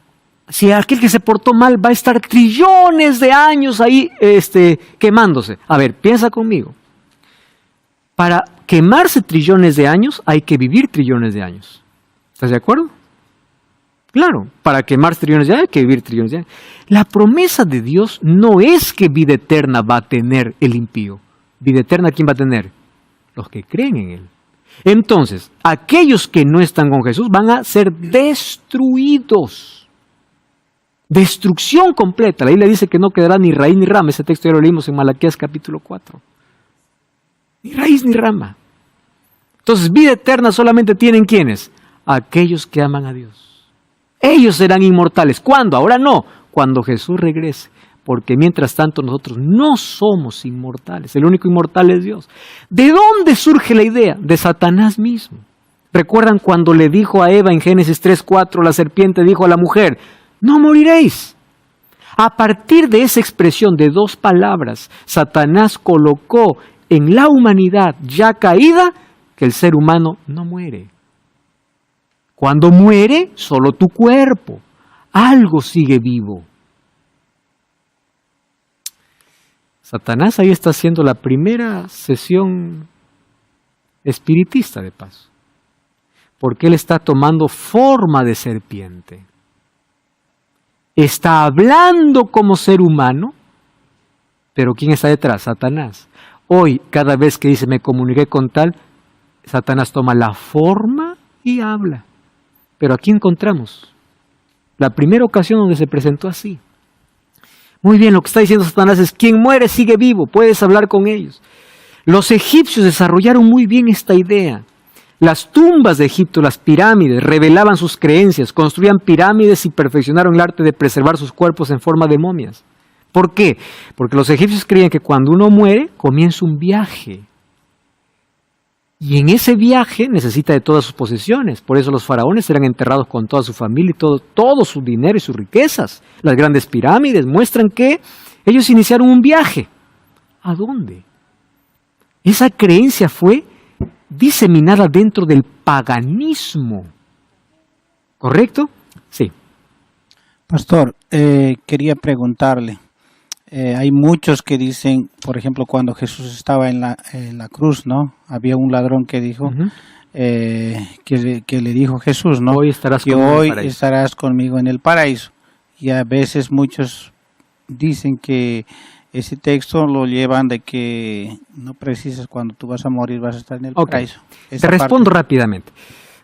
si aquel que se portó mal va a estar trillones de años ahí quemándose. A ver, piensa conmigo. Para quemarse trillones de años hay que vivir trillones de años. ¿Estás de acuerdo? Claro, para quemarse trillones de años hay que vivir trillones de años. La promesa de Dios no es que vida eterna va a tener el impío. Vida eterna, ¿quién va a tener? Los que creen en Él. Entonces, aquellos que no están con Jesús van a ser destruidos. Destrucción completa. La Biblia dice que no quedará ni raíz ni rama. Ese texto ya lo leímos en Malaquías capítulo 4. Ni raíz ni rama. Entonces, vida eterna solamente tienen ¿quiénes? Aquellos que aman a Dios. Ellos serán inmortales. ¿Cuándo? Ahora no. Cuando Jesús regrese. Porque mientras tanto nosotros no somos inmortales. El único inmortal es Dios. ¿De dónde surge la idea? De Satanás mismo. ¿Recuerdan cuando le dijo a Eva en Génesis 3:4, la serpiente dijo a la mujer, no moriréis? A partir de esa expresión de dos palabras, Satanás colocó en la humanidad ya caída que el ser humano no muere. Cuando muere, solo tu cuerpo. Algo sigue vivo. Satanás ahí está haciendo la primera sesión espiritista de paso, porque él está tomando forma de serpiente. Está hablando como ser humano, pero ¿quién está detrás? Satanás. Hoy, cada vez que dice me comuniqué con tal, Satanás toma la forma y habla. Pero aquí encontramos la primera ocasión donde se presentó así. Muy bien, lo que está diciendo Satanás es, quien muere sigue vivo, puedes hablar con ellos. Los egipcios desarrollaron muy bien esta idea. Las tumbas de Egipto, las pirámides, revelaban sus creencias, construían pirámides y perfeccionaron el arte de preservar sus cuerpos en forma de momias. ¿Por qué? Porque los egipcios creían que cuando uno muere, comienza un viaje. Y en ese viaje necesita de todas sus posesiones. Por eso los faraones eran enterrados con toda su familia y todo su dinero y sus riquezas. Las grandes pirámides muestran que ellos iniciaron un viaje. ¿A dónde? Esa creencia fue diseminada dentro del paganismo. ¿Correcto? Sí. Pastor, quería preguntarle. Hay muchos que dicen, por ejemplo, cuando Jesús estaba en la cruz, ¿no? Había un ladrón que dijo, que le dijo Jesús, ¿no? Hoy estarás conmigo en el paraíso. Y a veces muchos dicen que ese texto lo llevan de que no precisas cuando tú vas a morir, vas a estar en el paraíso. Te respondo rápidamente.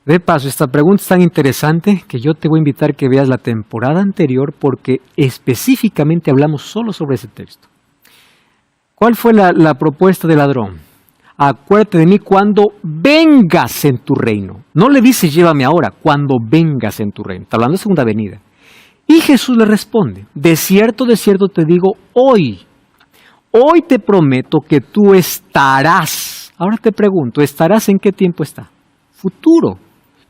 De paso, esta pregunta es tan interesante que yo te voy a invitar que veas la temporada anterior porque específicamente hablamos solo sobre ese texto. ¿Cuál fue la propuesta del ladrón? Acuérdate de mí cuando vengas en tu reino. No le dice llévame ahora, cuando vengas en tu reino. Está hablando de segunda venida. Y Jesús le responde, de cierto te digo, hoy te prometo que tú estarás. Ahora te pregunto, ¿estarás en qué tiempo está? Futuro.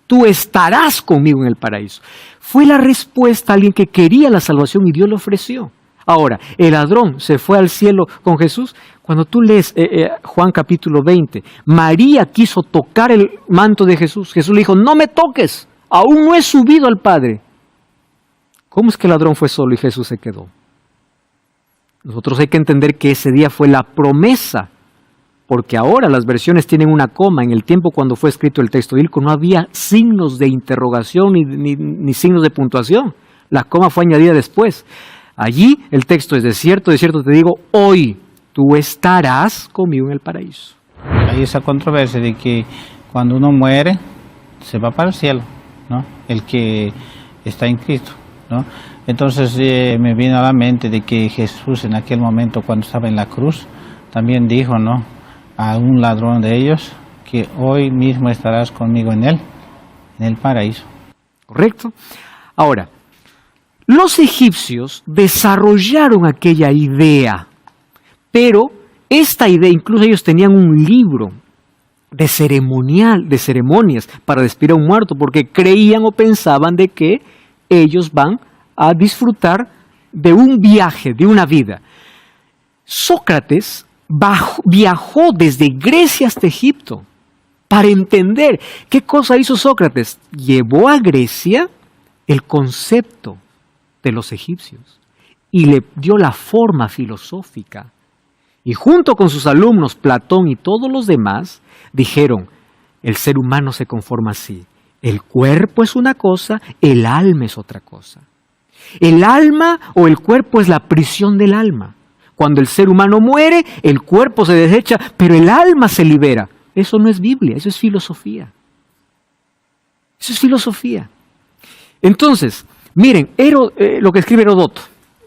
Tú estarás conmigo en el paraíso. Fue la respuesta a alguien que quería la salvación y Dios le ofreció. Ahora, el ladrón se fue al cielo con Jesús. Cuando tú lees Juan capítulo 20, María quiso tocar el manto de Jesús. Jesús le dijo, no me toques, aún no he subido al Padre. ¿Cómo es que el ladrón fue solo y Jesús se quedó? Nosotros hay que entender que ese día fue la promesa, porque ahora las versiones tienen una coma. En el tiempo cuando fue escrito el texto bíblico no había signos de interrogación ni signos de puntuación. La coma fue añadida después. Allí el texto es de cierto te digo, hoy tú estarás conmigo en el paraíso. Hay esa controversia de que cuando uno muere se va para el cielo, ¿no? El que está en Cristo, ¿no? Entonces me vino a la mente de que Jesús en aquel momento cuando estaba en la cruz también dijo, ¿no?, a un ladrón de ellos que hoy mismo estarás conmigo en el paraíso. Correcto. Ahora, los egipcios desarrollaron aquella idea, pero esta idea, incluso ellos tenían un libro de ceremonias para despedir a un muerto, porque creían o pensaban de que ellos van a disfrutar de un viaje, de una vida. Sócrates viajó desde Grecia hasta Egipto para entender qué cosa hizo Sócrates. Llevó a Grecia el concepto de los egipcios y le dio la forma filosófica. Y junto con sus alumnos, Platón y todos los demás, dijeron, el ser humano se conforma así. El cuerpo es una cosa, el alma es otra cosa. El alma o el cuerpo es la prisión del alma. Cuando el ser humano muere, el cuerpo se desecha, pero el alma se libera. Eso no es Biblia, eso es filosofía. Eso es filosofía. Entonces, miren, lo que escribe Heródoto.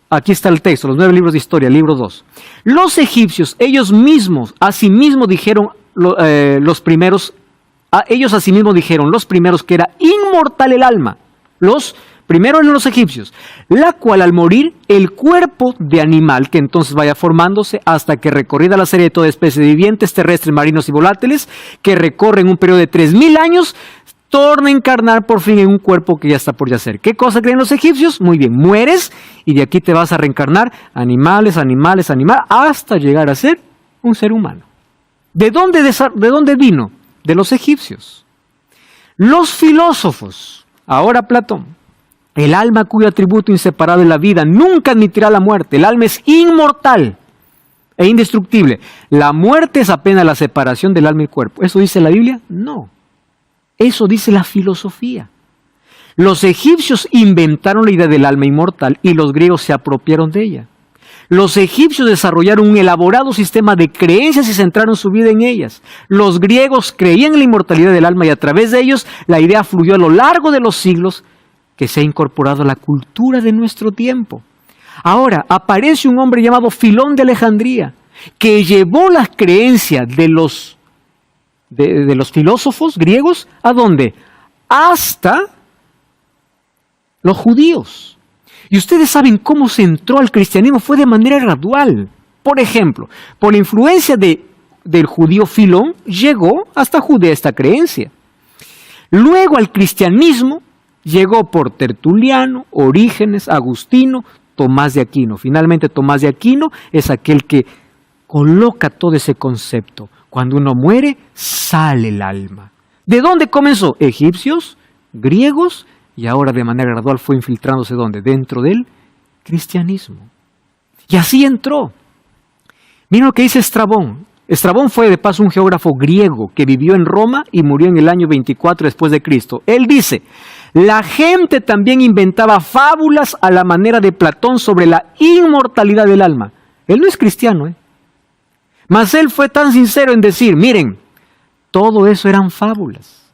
Aquí está el texto, los 9 libros de historia, libro 2. Los egipcios, ellos mismos, asimismo dijeron los primeros que era inmortal el alma. Primero eran los egipcios, la cual al morir el cuerpo de animal, que entonces vaya formándose hasta que recorrida la serie de toda especie de vivientes, terrestres, marinos y volátiles, que recorren un periodo de 3000 años, torna a encarnar por fin en un cuerpo que ya está por yacer. ¿Qué cosa creen los egipcios? Muy bien, mueres y de aquí te vas a reencarnar animales, hasta llegar a ser un ser humano. ¿De dónde vino? De los egipcios. Los filósofos, ahora Platón, el alma cuyo atributo inseparable es la vida nunca admitirá la muerte. El alma es inmortal e indestructible. La muerte es apenas la separación del alma y cuerpo. ¿Eso dice la Biblia? No. Eso dice la filosofía. Los egipcios inventaron la idea del alma inmortal y los griegos se apropiaron de ella. Los egipcios desarrollaron un elaborado sistema de creencias y centraron su vida en ellas. Los griegos creían en la inmortalidad del alma y a través de ellos la idea fluyó a lo largo de los siglos que se ha incorporado a la cultura de nuestro tiempo. Ahora aparece un hombre llamado Filón de Alejandría que llevó las creencias de los filósofos griegos, ¿a dónde? Hasta los judíos. Y ustedes saben cómo se entró al cristianismo, fue de manera gradual. Por ejemplo, por la influencia del judío Filón, llegó hasta Judea esta creencia. Luego al cristianismo llegó por Tertuliano, Orígenes, Agustino, Tomás de Aquino. Finalmente Tomás de Aquino es aquel que coloca todo ese concepto. Cuando uno muere, sale el alma. ¿De dónde comenzó? Egipcios, griegos, y ahora de manera gradual fue infiltrándose ¿dónde? Dentro del cristianismo. Y así entró. Miren lo que dice Estrabón. Estrabón fue de paso un geógrafo griego que vivió en Roma y murió en el año 24 después de Cristo. Él dice, la gente también inventaba fábulas a la manera de Platón sobre la inmortalidad del alma. Él no es cristiano, Mas él fue tan sincero en decir, miren, todo eso eran fábulas.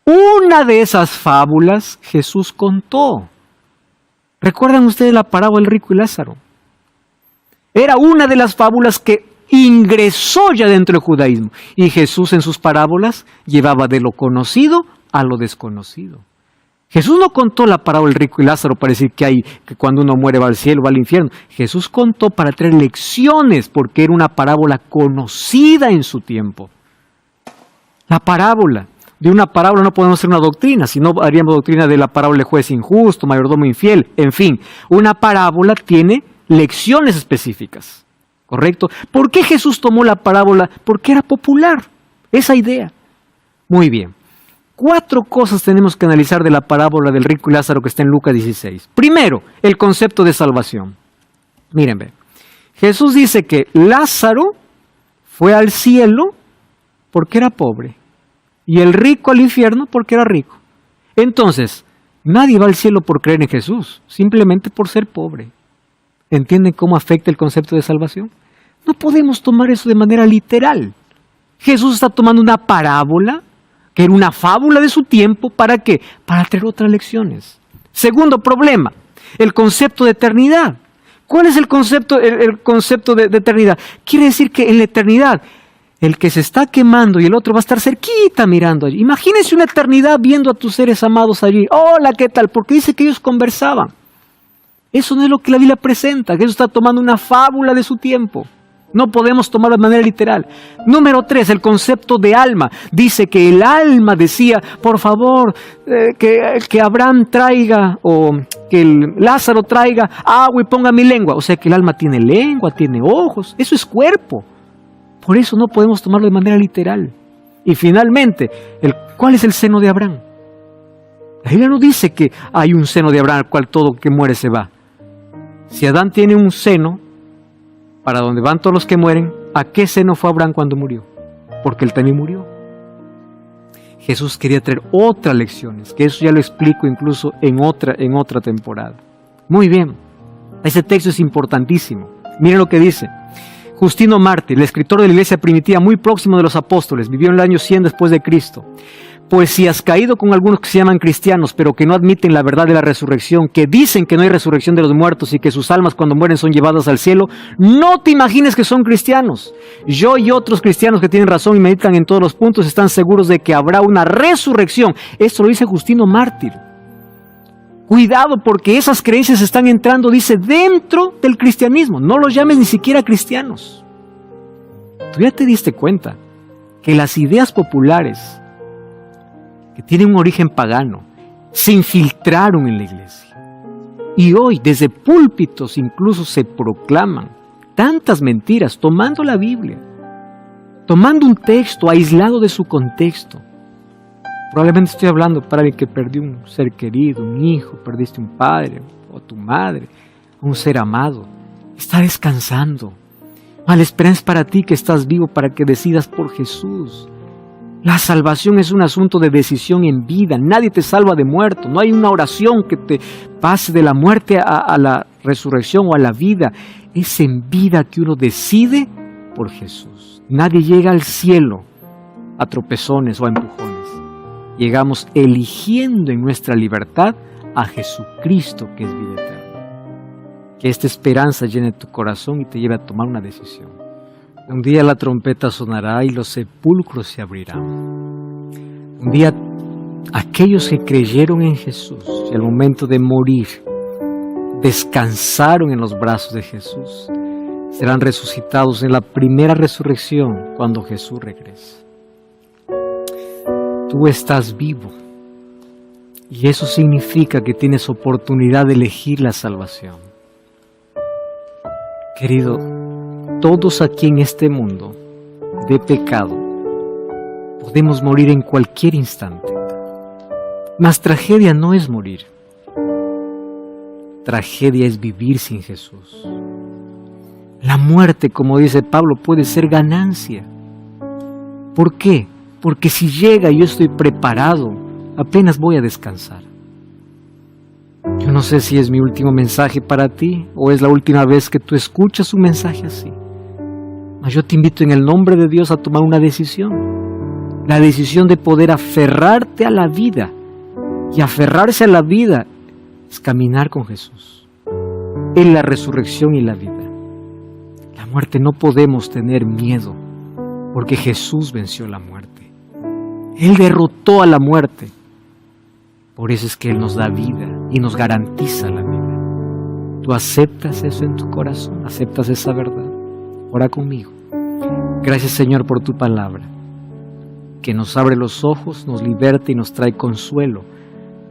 Una de esas fábulas Jesús contó. ¿Recuerdan ustedes la parábola del rico y Lázaro? Era una de las fábulas que ingresó ya dentro del judaísmo. Y Jesús en sus parábolas llevaba de lo conocido a lo desconocido. Jesús no contó la parábola del rico y Lázaro para decir que cuando uno muere va al cielo, va al infierno. Jesús contó para traer lecciones porque era una parábola conocida en su tiempo. La parábola. De una parábola no podemos hacer una doctrina, si no haríamos doctrina de la parábola de juez injusto, mayordomo infiel, en fin. Una parábola tiene lecciones específicas, ¿correcto? ¿Por qué Jesús tomó la parábola? Porque era popular, esa idea. Muy bien. 4 cosas tenemos que analizar de la parábola del rico y Lázaro que está en Lucas 16. Primero, el concepto de salvación. Miren, Jesús dice que Lázaro fue al cielo porque era pobre. Y el rico al infierno porque era rico. Entonces, nadie va al cielo por creer en Jesús, simplemente por ser pobre. ¿Entienden cómo afecta el concepto de salvación? No podemos tomar eso de manera literal. Jesús está tomando una parábola, que era una fábula de su tiempo, ¿para qué? Para traer otras lecciones. Segundo problema, el concepto de eternidad. ¿Cuál es el concepto de eternidad? Quiere decir que en la eternidad, el que se está quemando y el otro va a estar cerquita mirando allí. Imagínense una eternidad viendo a tus seres amados allí. Hola, ¿qué tal? Porque dice que ellos conversaban. Eso no es lo que la Biblia presenta. Jesús está tomando una fábula de su tiempo. No podemos tomarlo de manera literal. Número 3, el concepto de alma. Dice que el alma decía, por favor, que Abraham traiga, o que Lázaro traiga agua y ponga mi lengua. O sea que el alma tiene lengua, tiene ojos. Eso es cuerpo. Por eso no podemos tomarlo de manera literal. Y finalmente, ¿cuál es el seno de Abraham? La Biblia no dice que hay un seno de Abraham al cual todo que muere se va. Si Adán tiene un seno, para donde van todos los que mueren, ¿a qué seno fue Abraham cuando murió? Porque él también murió. Jesús quería traer otras lecciones, que eso ya lo explico incluso en otra temporada. Muy bien, ese texto es importantísimo. Miren lo que dice. Justino Mártir, el escritor de la iglesia primitiva muy próximo de los apóstoles, vivió en el año 100 después de Cristo. Pues si has caído con algunos que se llaman cristianos, pero que no admiten la verdad de la resurrección, que dicen que no hay resurrección de los muertos y que sus almas cuando mueren son llevadas al cielo, no te imagines que son cristianos. Yo y otros cristianos que tienen razón y meditan en todos los puntos están seguros de que habrá una resurrección. Esto lo dice Justino Mártir. Cuidado porque esas creencias están entrando, dice, dentro del cristianismo. No los llames ni siquiera cristianos. Tú ya te diste cuenta que las ideas populares que tienen un origen pagano se infiltraron en la iglesia. Y hoy desde púlpitos incluso se proclaman tantas mentiras tomando la Biblia, tomando un texto aislado de su contexto. Probablemente estoy hablando para alguien que perdió un ser querido, un hijo, perdiste un padre o tu madre, un ser amado. Está descansando. La esperanza es para ti que estás vivo para que decidas por Jesús. La salvación es un asunto de decisión en vida. Nadie te salva de muerto. No hay una oración que te pase de la muerte a la resurrección o a la vida. Es en vida que uno decide por Jesús. Nadie llega al cielo a tropezones o a empujones. Llegamos eligiendo en nuestra libertad a Jesucristo, que es vida eterna. Que esta esperanza llene tu corazón y te lleve a tomar una decisión. Un día la trompeta sonará y los sepulcros se abrirán. Un día aquellos que creyeron en Jesús y al momento de morir descansaron en los brazos de Jesús, serán resucitados en la primera resurrección cuando Jesús regrese. Tú estás vivo y eso significa que tienes oportunidad de elegir la salvación. Querido, todos aquí en este mundo de pecado podemos morir en cualquier instante. Mas tragedia no es morir. Tragedia es vivir sin Jesús. La muerte, como dice Pablo, puede ser ganancia. ¿Por qué? Porque si llega y yo estoy preparado, apenas voy a descansar. Yo no sé si es mi último mensaje para ti o es la última vez que tú escuchas un mensaje así. Mas yo te invito en el nombre de Dios a tomar una decisión. La decisión de poder aferrarte a la vida. Y aferrarse a la vida es caminar con Jesús. Él es la resurrección y la vida. La muerte no podemos tener miedo porque Jesús venció la muerte. Él derrotó a la muerte. Por eso es que Él nos da vida y nos garantiza la vida. ¿Tú aceptas eso en tu corazón? ¿Aceptas esa verdad? Ora conmigo. Gracias, Señor, por tu palabra, que nos abre los ojos, nos liberta y nos trae consuelo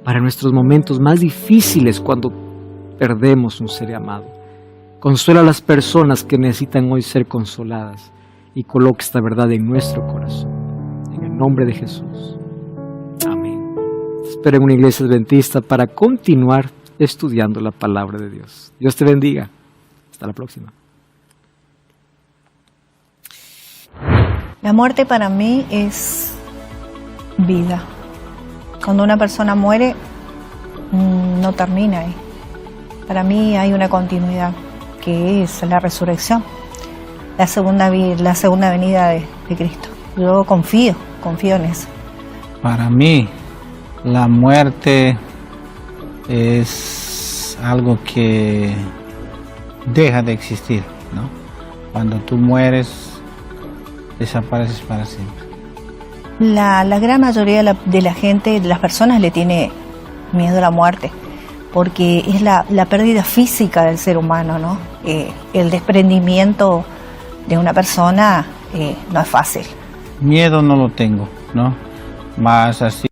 para nuestros momentos más difíciles cuando perdemos un ser amado. Consuela a las personas que necesitan hoy ser consoladas y coloca esta verdad en nuestro corazón. En el nombre de Jesús. Amén. Te espero en una iglesia adventista para continuar estudiando la palabra de Dios. Dios te bendiga. Hasta la próxima. La muerte para mí es vida. Cuando una persona muere, no termina ahí. Para mí hay una continuidad, que es la resurrección, la segunda venida de Cristo. Yo confío en eso. Para mí, la muerte es algo que deja de existir, ¿no? Cuando tú mueres, desapareces para siempre. La gran mayoría de la gente, de las personas, le tiene miedo a la muerte, porque es la pérdida física del ser humano, ¿no? El desprendimiento de una persona no es fácil. Miedo no lo tengo, ¿no? Más así